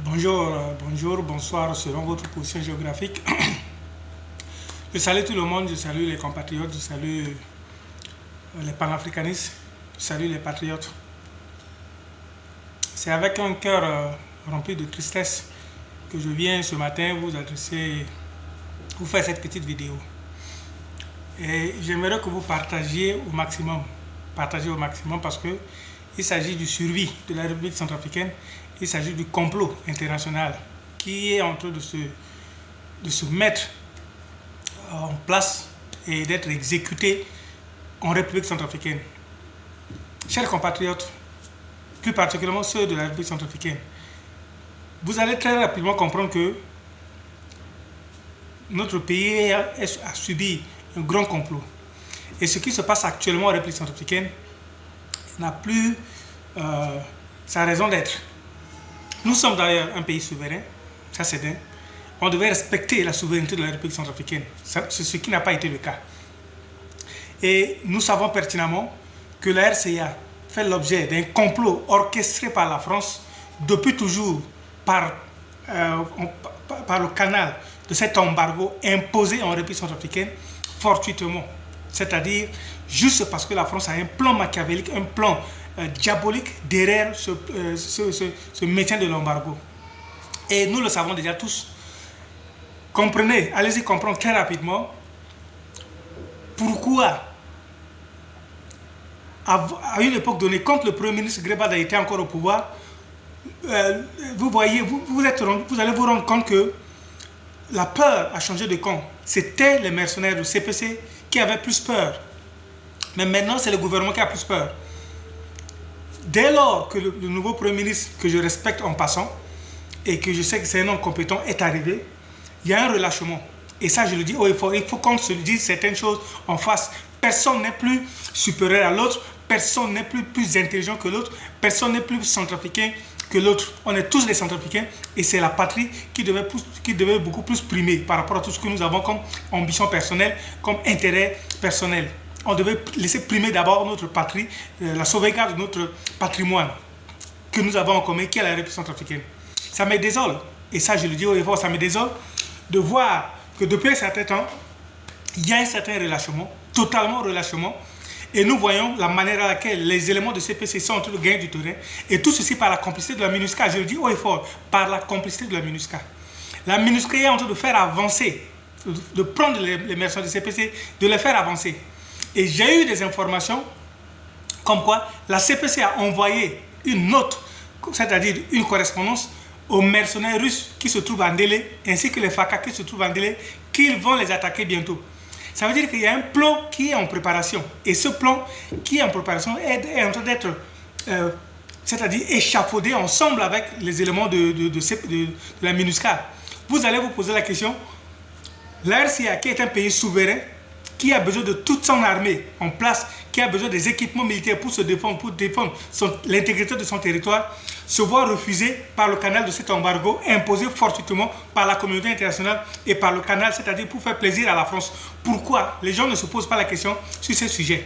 Bonjour, bonsoir selon votre position géographique. Je salue tout le monde, je salue les compatriotes, je salue les panafricanistes, je salue les patriotes. C'est avec un cœur rempli de tristesse que je viens ce matin vous faire cette petite vidéo. Et j'aimerais que vous partagiez au maximum. Partagez au maximum parce que il s'agit du survie de la République centrafricaine. Il s'agit du complot international qui est en train de se mettre en place et d'être exécuté en République centrafricaine. Chers compatriotes, plus particulièrement ceux de la République centrafricaine, vous allez très rapidement comprendre que notre pays a subi un grand complot. Et ce qui se passe actuellement en République centrafricaine n'a plus sa raison d'être. Nous sommes d'ailleurs un pays souverain, ça c'est dingue. On devait respecter la souveraineté de la République centrafricaine. C'est ce qui n'a pas été le cas. Et nous savons pertinemment que la RCA fait l'objet d'un complot orchestré par la France depuis toujours par le canal de cet embargo imposé en République centrafricaine fortuitement. C'est-à-dire juste parce que la France a un plan machiavélique, un plan diabolique derrière ce maintien de l'embargo. Et nous le savons déjà tous. Comprenez, allez-y comprendre très rapidement pourquoi, à une époque donnée, quand le Premier ministre Grebada était encore au pouvoir, vous allez vous rendre compte que la peur a changé de camp. C'était les mercenaires du CPC qui avaient plus peur. Mais maintenant, c'est le gouvernement qui a plus peur. Dès lors que le nouveau Premier ministre, que je respecte en passant, et que je sais que c'est un homme compétent, est arrivé, il y a un relâchement. Et ça, je le dis, il faut qu'on se dise certaines choses en face. Personne n'est plus supérieur à l'autre, personne n'est plus intelligent que l'autre, personne n'est plus centrafricain que l'autre. On est tous des centrafricains et c'est la patrie qui devait beaucoup plus primer par rapport à tout ce que nous avons comme ambition personnelle, comme intérêt personnel. On devait laisser primer d'abord notre patrie, la sauvegarde de notre patrimoine que nous avons en commun, qui est la République centrafricaine. Ça me désole, et ça je le dis haut et fort, ça me désole de voir que depuis un certain temps, il y a un certain relâchement, totalement relâchement, et nous voyons la manière à laquelle les éléments de CPC sont en train de gagner du terrain, et tout ceci par la complicité de la MINUSCA, je le dis haut et fort, par la complicité de la MINUSCA. La MINUSCA est en train de faire avancer, de prendre les mercenaires de CPC, de les faire avancer. Et j'ai eu des informations comme quoi la CPC a envoyé une note, c'est-à-dire une correspondance aux mercenaires russes qui se trouvent en délai, ainsi que les FACA qui se trouvent en délai, qu'ils vont les attaquer bientôt. Ça veut dire qu'il y a un plan qui est en préparation. Et ce plan qui est en préparation est en train d'être, c'est-à-dire échafaudé ensemble avec les éléments de la MINUSCA. Vous allez vous poser la question, la RCA, qui est un pays souverain, qui a besoin de toute son armée en place, qui a besoin des équipements militaires pour se défendre, pour défendre l'intégrité de son territoire, se voit refuser par le canal de cet embargo imposé fortuitement par la communauté internationale et par le canal, c'est-à-dire pour faire plaisir à la France. Pourquoi les gens ne se posent pas la question sur ce sujet?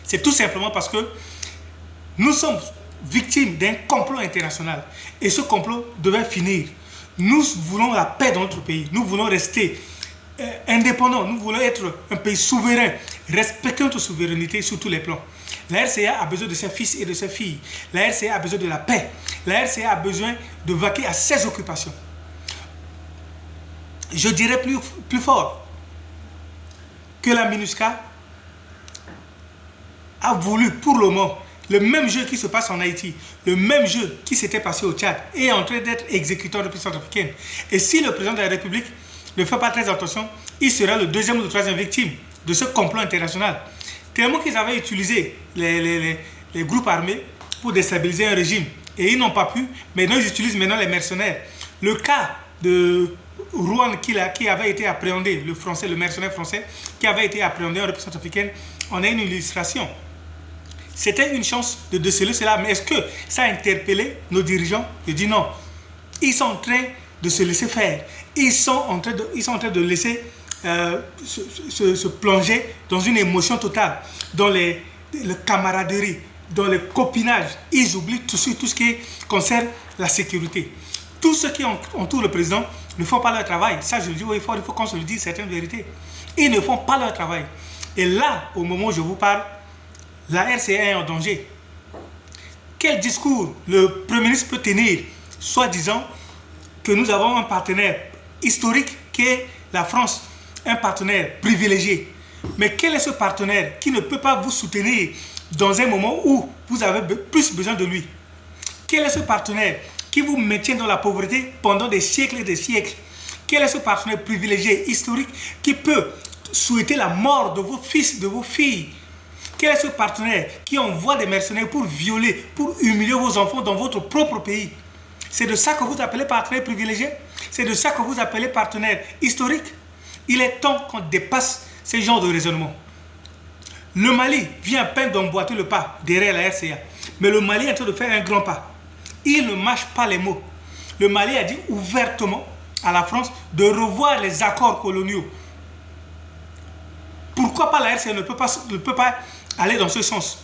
C'est tout simplement parce que nous sommes victimes d'un complot international et ce complot devait finir. Nous voulons la paix dans notre pays, nous voulons rester indépendants, nous voulons être un pays souverain, respectant notre souveraineté sur tous les plans. La RCA a besoin de ses fils et de ses filles. La RCA a besoin de la paix. La RCA a besoin de vaquer à ses occupations. Je dirais plus fort que la MINUSCA a voulu pour le moment le même jeu qui se passe en Haïti, le même jeu qui s'était passé au Tchad est en train d'être exécuté en République centrafricaine. Et si le président de la République ne fait pas très attention, il sera le deuxième ou le troisième victime de ce complot international. Tellement qu'ils avaient utilisé les groupes armés pour déstabiliser un régime. Et ils n'ont pas pu, mais ils utilisent maintenant les mercenaires. Le cas de Rouen qui avait été appréhendé, le mercenaire français, qui avait été appréhendé en République centrafricaine, on a une illustration. C'était une chance de déceler cela, mais est-ce que ça a interpellé nos dirigeants? Je dis non. Ils sont en train de se laisser faire. Ils sont en train de laisser se plonger dans une émotion totale, dans la camaraderie, dans le copinage. Ils oublient tout ce qui concerne la sécurité. tous ceux qui entourent le président ne font pas leur travail. Ça, je le dis, il faut qu'on se le dise certaines vérités. Ils ne font pas leur travail. Et là, au moment où je vous parle, la RCA est en danger. Quel discours le Premier ministre peut tenir, soi-disant que nous avons un partenaire historique qui est la France, un partenaire privilégié. Mais quel est ce partenaire qui ne peut pas vous soutenir dans un moment où vous avez plus besoin de lui? Quel est ce partenaire qui vous maintient dans la pauvreté pendant des siècles et des siècles? Quel est ce partenaire privilégié, historique, qui peut souhaiter la mort de vos fils, de vos filles? Quel est ce partenaire qui envoie des mercenaires pour violer, pour humilier vos enfants dans votre propre pays? C'est de ça que vous appelez partenaire privilégié? C'est de ça que vous appelez partenaire historique? Il est temps qu'on dépasse ce genre de raisonnement. Le Mali vient à peine d'emboîter le pas derrière la RCA. Mais le Mali est en train de faire un grand pas. Il ne mâche pas les mots. Le Mali a dit ouvertement à la France de revoir les accords coloniaux. Pourquoi pas la RCA ne peut pas aller dans ce sens?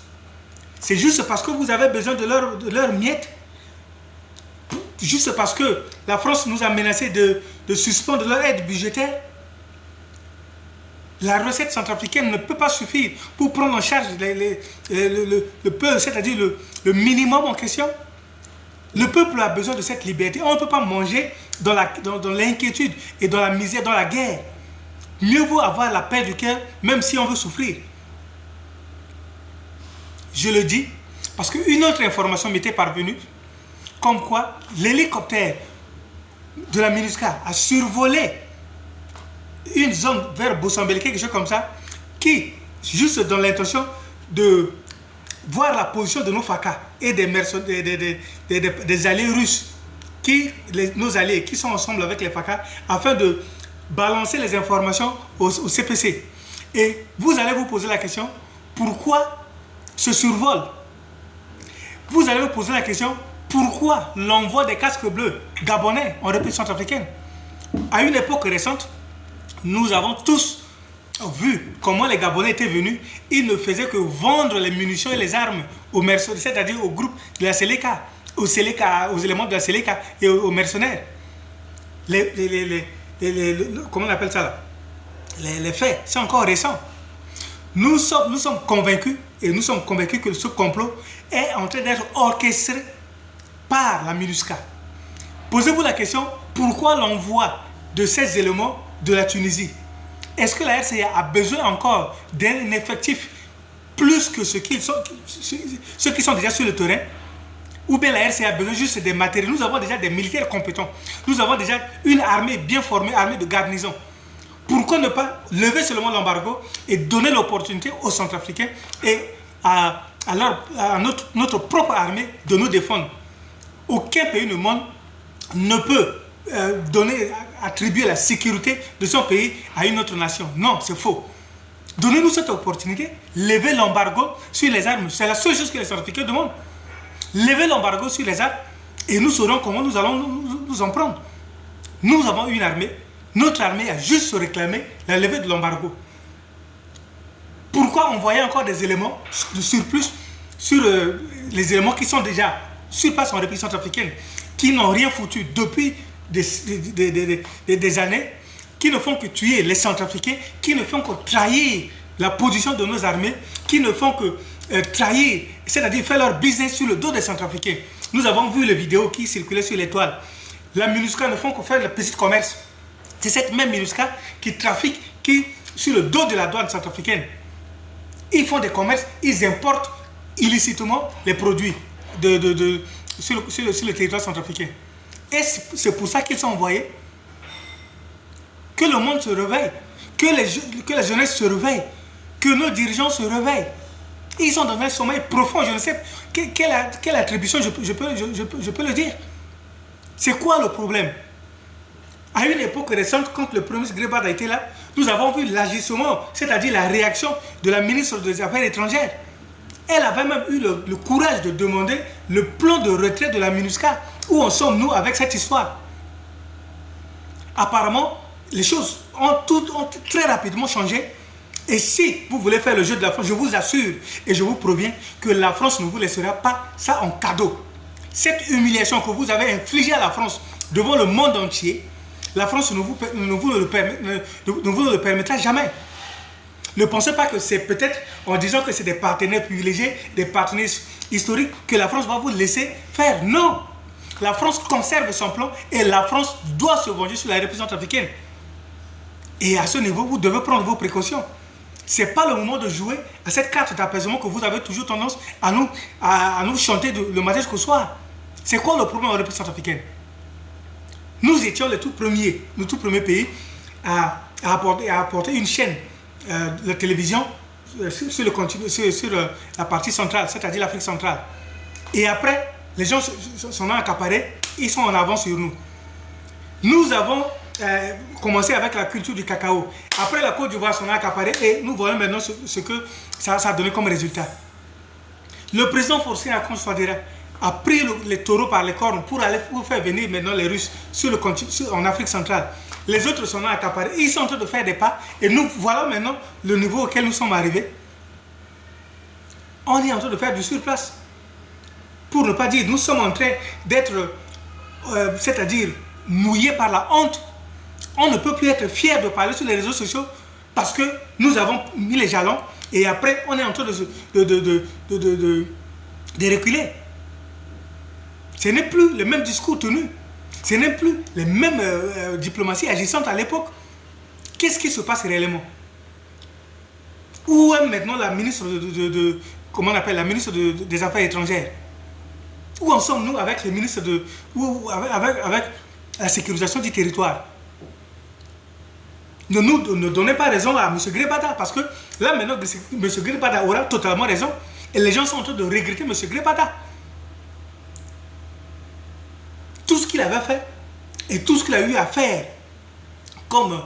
C'est juste parce que vous avez besoin de leur miette. Juste parce que la France nous a menacé de suspendre leur aide budgétaire. La recette centrafricaine ne peut pas suffire pour prendre en charge le peuple, c'est-à-dire le minimum en question. Le peuple a besoin de cette liberté. On ne peut pas manger dans l'inquiétude et dans la misère, dans la guerre. Mieux vaut avoir la paix du cœur, même si on veut souffrir. Je le dis parce qu'une autre information m'était parvenue, comme quoi l'hélicoptère de la MINUSCA a survolé une zone vers Boussambel, quelque chose comme ça, qui, juste dans l'intention de voir la position de nos FACA et des alliés russes, nos alliés qui sont ensemble avec les FACA, afin de balancer les informations au CPC. Et vous allez vous poser la question, pourquoi ce survol? Vous allez vous poser la question, pourquoi l'envoi des casques bleus gabonais en République centrafricaine? À une époque récente, nous avons tous vu comment les Gabonais étaient venus. Ils ne faisaient que vendre les munitions et les armes aux mercenaires, c'est-à-dire au groupe de la Séléka, aux éléments de la Séléka et aux mercenaires. Comment on appelle ça là? Les faits, c'est encore récent. Nous sommes convaincus, et nous sommes convaincus que ce complot est en train d'être orchestré par la MINUSCA. Posez-vous la question, pourquoi l'envoi de ces éléments de la Tunisie? Est-ce que la RCA a besoin encore d'un effectif plus que ceux qui sont déjà sur le terrain? Ou bien la RCA a besoin juste des matériels? Nous avons déjà des militaires compétents. Nous avons déjà une armée bien formée, armée de garnison. Pourquoi ne pas lever seulement l'embargo et donner l'opportunité aux Centrafricains et à notre propre armée de nous défendre? Aucun pays du monde ne peut attribuer la sécurité de son pays à une autre nation. Non, c'est faux. Donnez-nous cette opportunité, levez l'embargo sur les armes. C'est la seule chose que les Centrafricains demandent. Levez l'embargo sur les armes et nous saurons comment nous allons nous en prendre. Nous avons une armée. Notre armée a juste réclamé la levée de l'embargo. Pourquoi envoyer encore des éléments de surplus sur les éléments qui sont déjà sur place en République centrafricaine, qui n'ont rien foutu depuis des années, qui ne font que tuer les Centrafricains, qui ne font que trahir la position de nos armées, qui ne font que trahir, c'est-à-dire faire leur business sur le dos des Centrafricains. Nous avons vu les vidéos qui circulaient sur les toiles. La MINUSCA ne font que faire le petit commerce. C'est cette même MINUSCA qui trafique, sur le dos de la douane centrafricaine. Ils font des commerces, ils importent illicitement les produits sur le territoire centrafricain. Et c'est pour ça qu'ils sont envoyés. Que le monde se réveille, que la jeunesse se réveille, que nos dirigeants se réveillent. Ils sont dans un sommeil profond. Je ne sais quelle attribution je peux le dire. C'est quoi le problème? À une époque récente, quand le Premier ministre Grebada était là, nous avons vu l'agissement, c'est-à-dire la réaction de la ministre des Affaires étrangères. Elle avait même eu le courage de demander le plan de retrait de la MINUSCA. Où en sommes-nous avec cette histoire? Apparemment, les choses ont très rapidement changé. Et si vous voulez faire le jeu de la France, je vous assure et je vous préviens que la France ne vous laissera pas ça en cadeau. Cette humiliation que vous avez infligée à la France devant le monde entier, la France ne vous le permettra jamais. Ne pensez pas que c'est peut-être en disant que c'est des partenaires privilégiés, des partenaires historiques, que la France va vous laisser faire. Non! La France conserve son plan et la France doit se venger sur la République centrafricaine. Et à ce niveau, vous devez prendre vos précautions. Ce n'est pas le moment de jouer à cette carte d'apaisement que vous avez toujours tendance à nous chanter le matin jusqu'au soir. C'est quoi le problème en République centrafricaine? Nous étions le tout premier pays à apporter une chaîne de télévision sur la partie centrale, c'est-à-dire l'Afrique centrale. Et après, les gens s'en ont accaparé, ils sont en avance sur nous. Nous avons commencé avec la culture du cacao. Après, la Côte d'Ivoire s'en a accaparé et nous voyons maintenant ce que ça a donné comme résultat. Le président Faustin Archange Touadéra a pris les taureaux par les cornes pour faire venir maintenant les Russes en Afrique centrale. Les autres s'en ont accaparé. Ils sont en train de faire des pas et nous voilà maintenant le niveau auquel nous sommes arrivés. On est en train de faire du surplace. Pour ne pas dire, nous sommes en train d'être, c'est-à-dire mouillés par la honte. On ne peut plus être fier de parler sur les réseaux sociaux parce que nous avons mis les jalons et après on est en train de reculer. Ce n'est plus le même discours tenu. Ce n'est plus les mêmes diplomaties agissantes à l'époque. Qu'est-ce qui se passe réellement? Où est maintenant la ministre comment on appelle, la ministre des Affaires étrangères? Où en sommes-nous avec les ministres avec la sécurisation du territoire? Ne donnez pas raison à M. Grébada, parce que là maintenant, M. Grébada aura totalement raison et les gens sont en train de regretter M. Grébada. Tout ce qu'il avait fait et tout ce qu'il a eu à faire comme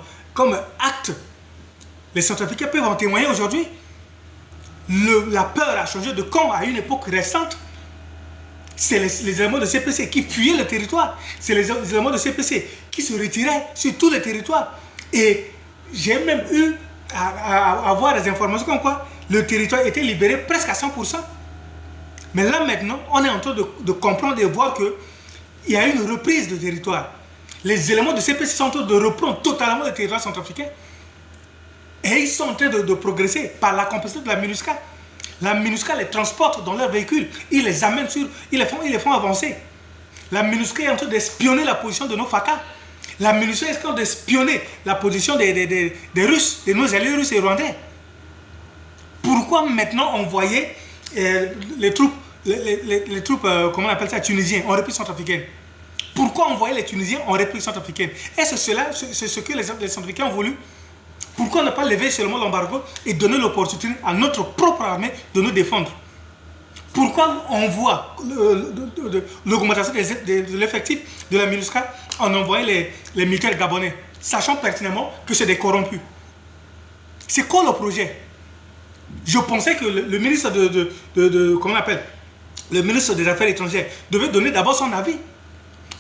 acte, les Centrafricains peuvent en témoigner aujourd'hui. La peur a changé de camp à une époque récente. C'est les éléments de CPC qui fuyaient le territoire. C'est les éléments de CPC qui se retiraient sur tous les territoires. Et j'ai même eu à avoir des informations comme quoi le territoire était libéré presque à 100%. Mais là maintenant, on est en train de comprendre et voir qu'il y a une reprise de territoire. Les éléments de CPC sont en train de reprendre totalement le territoire centrafricain. Et ils sont en train de progresser par la complicité de la MINUSCA. La MINUSCA les transporte dans leurs véhicules. Ils les amènent ils les font avancer. La MINUSCA est en train d'espionner la position de nos FACA. La MINUSCA est en train d'espionner la position des Russes, de nos alliés russes et rwandais. Pourquoi maintenant envoyer les troupes, comment on appelle ça, tunisiens en République centrafricaine? Pourquoi envoyer les Tunisiens en République centrafricaine? Est-ce ce que les Centrafricains ont voulu? Pourquoi ne pas lever seulement l'embargo et donner l'opportunité à notre propre armée de nous défendre? Pourquoi on voit l'augmentation de l'effectif de la MINUSCA en envoyant les militaires gabonais, sachant pertinemment que c'est des corrompus? C'est quoi le projet? Je pensais que le ministre comment on appelle, le ministre des Affaires étrangères devait donner d'abord son avis.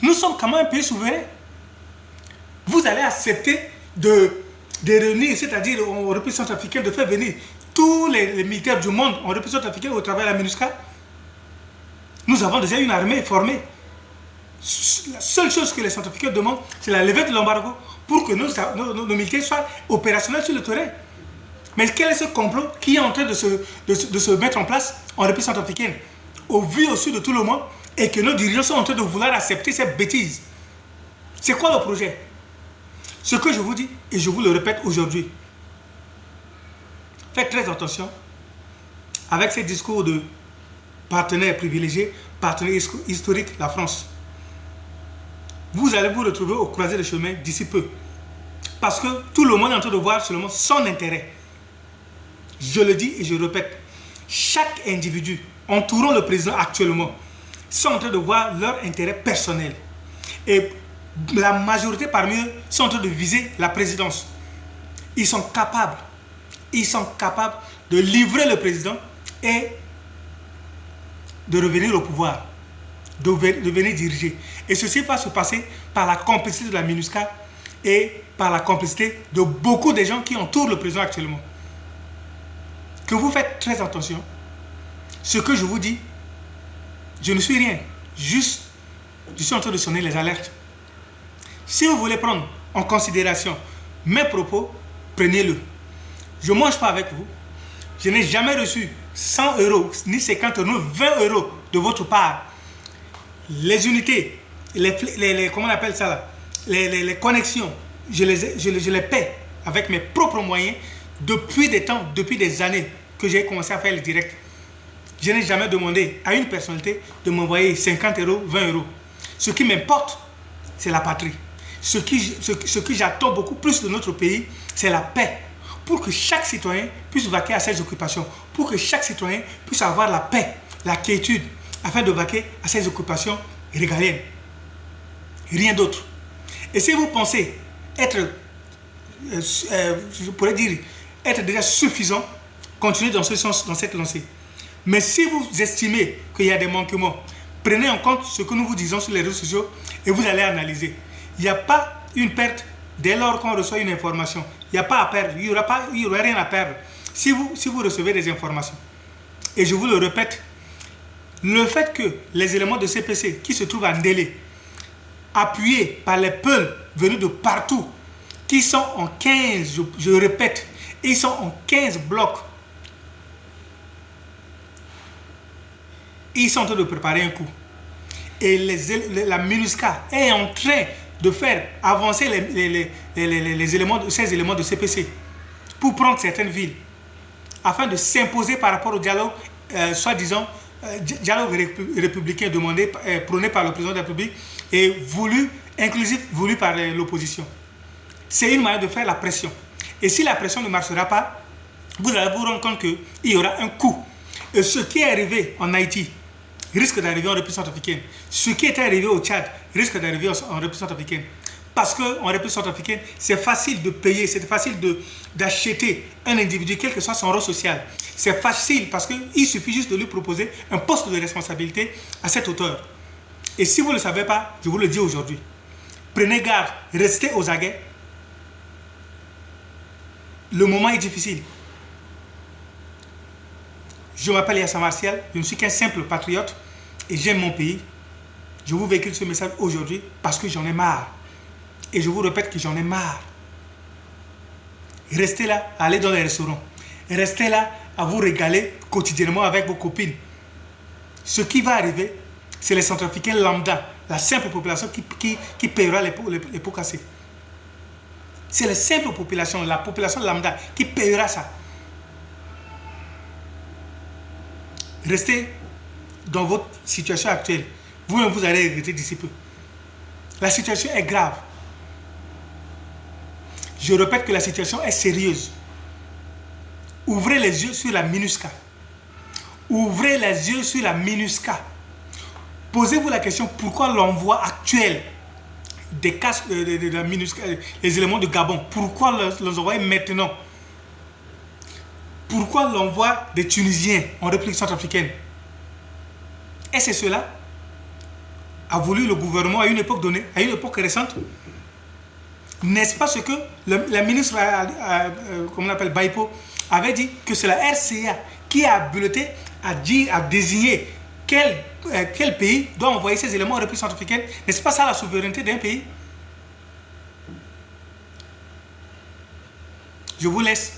Nous sommes quand même un pays souverain. Vous allez accepter de réunir, c'est-à-dire en République centrafricaine, de faire venir tous les militaires du monde en République centrafricaine au travers de la MINUSCA? Nous avons déjà une armée formée. La seule chose que les Centrafricains demandent, c'est la levée de l'embargo pour que nos militaires soient opérationnels sur le terrain. Mais quel est ce complot qui est en train de se mettre en place en République centrafricaine, au vu aussi de tout le monde, et que nos dirigeants sont en train de vouloir accepter cette bêtise? C'est quoi le projet? Ce que je vous dis, et je vous le répète aujourd'hui, faites très attention avec ces discours de partenaires privilégiés, partenaires historiques, la France. Vous allez vous retrouver au croisé des chemins d'ici peu. Parce que tout le monde est en train de voir seulement son intérêt. Je le dis et je répète, chaque individu entourant le président actuellement sont en train de voir leur intérêt personnel. Et la majorité parmi eux sont en train de viser la présidence. Ils sont capables de livrer le président et de revenir au pouvoir, de venir diriger. Et ceci va se passer par la complicité de la MINUSCA et par la complicité de beaucoup de gens qui entourent le président actuellement. Que vous faites très attention. Ce que je vous dis, je ne suis rien. Juste, je suis en train de sonner les alertes. Si vous voulez prendre en considération mes propos, prenez-le. Je ne mange pas avec vous. Je n'ai jamais reçu 100 euros, ni 50 euros, ni 20 euros de votre part. Les unités, comment on appelle ça là, les connexions, je les paie avec mes propres moyens depuis des années que j'ai commencé à faire le direct. Je n'ai jamais demandé à une personnalité de m'envoyer 50 euros, 20 euros. Ce qui m'importe, c'est la patrie. Ce que j'attends beaucoup plus de notre pays, c'est la paix. Pour que chaque citoyen puisse vaquer à ses occupations. Pour que chaque citoyen puisse avoir la paix, la quiétude, afin de vaquer à ses occupations régaliennes. Rien d'autre. Et si vous pensez être, je pourrais dire, être déjà suffisant, continuez dans ce sens, dans cette lancée. Mais si vous estimez qu'il y a des manquements, prenez en compte ce que nous vous disons sur les réseaux sociaux et vous allez analyser. Il n'y a pas une perte dès lors qu'on reçoit une information. Il n'y a pas à perdre, il n'y aura rien à perdre si vous recevez des informations. Et je vous le répète, le fait que les éléments de CPC qui se trouvent en délai, appuyés par les peuls venus de partout, qui sont en 15, je répète, ils sont en 15 blocs. Ils sont en train de préparer un coup. Et la MINUSCA est en train de faire avancer ces éléments de CPC pour prendre certaines villes, afin de s'imposer par rapport au dialogue, soi-disant, dialogue républicain demandé, prôné par le président de la République et inclusif, voulu par l'opposition. C'est une manière de faire la pression. Et si la pression ne marchera pas, vous allez vous rendre compte qu'il y aura un coup. Et ce qui est arrivé en Haïti risque d'arriver en République centrafricaine. Ce qui est arrivé au Tchad risque d'arriver en République centrafricaine. Parce qu'en République centrafricaine, c'est facile de payer, c'est facile d'acheter un individu, quel que soit son rôle social. C'est facile parce qu'il suffit juste de lui proposer un poste de responsabilité à cette hauteur. Et si vous ne le savez pas, je vous le dis aujourd'hui. Prenez garde, restez aux aguets. Le moment est difficile. Je m'appelle Yassa Martial, je ne suis qu'un simple patriote et j'aime mon pays. Je vous véhicule ce message aujourd'hui parce que j'en ai marre. Et je vous répète que j'en ai marre. Restez là, allez dans les restaurants. Restez là à vous régaler quotidiennement avec vos copines. Ce qui va arriver, c'est les Centrafricains lambda, la simple population qui paiera les pots cassés. C'est la simple population, la population lambda qui paiera ça. Restez dans votre situation actuelle. Vous-même, vous allez regretter d'ici peu. La situation est grave. Je répète que la situation est sérieuse. Ouvrez les yeux sur la MINUSCA. Ouvrez les yeux sur la MINUSCA. Posez-vous la question pourquoi l'envoi actuel des casques de la MINUSCA, les éléments de Gabon, pourquoi les envoyer maintenant? Pourquoi l'envoi des Tunisiens en République centrafricaine? Et c'est cela a voulu le gouvernement à une époque donnée, à une époque récente. N'est-ce pas ce que la ministre, comme on appelle Baipo, avait dit que c'est la RCA qui a habilité à désigner quel pays doit envoyer ces éléments en République centrafricaine? N'est-ce pas ça la souveraineté d'un pays? Je vous laisse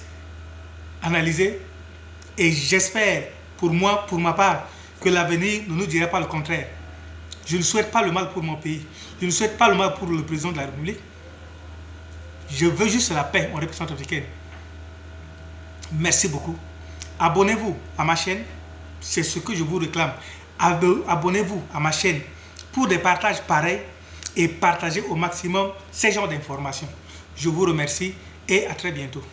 analyser et j'espère pour ma part que l'avenir ne nous dira pas le contraire. Je ne souhaite pas le mal pour mon pays. Je ne souhaite pas le mal pour le président de la République. Je veux juste la paix en République centrafricaine. Merci beaucoup. Abonnez-vous à ma chaîne. C'est ce que je vous réclame. Abonnez-vous à ma chaîne pour des partages pareils et partagez au maximum ces genres d'informations. Je vous remercie et à très bientôt.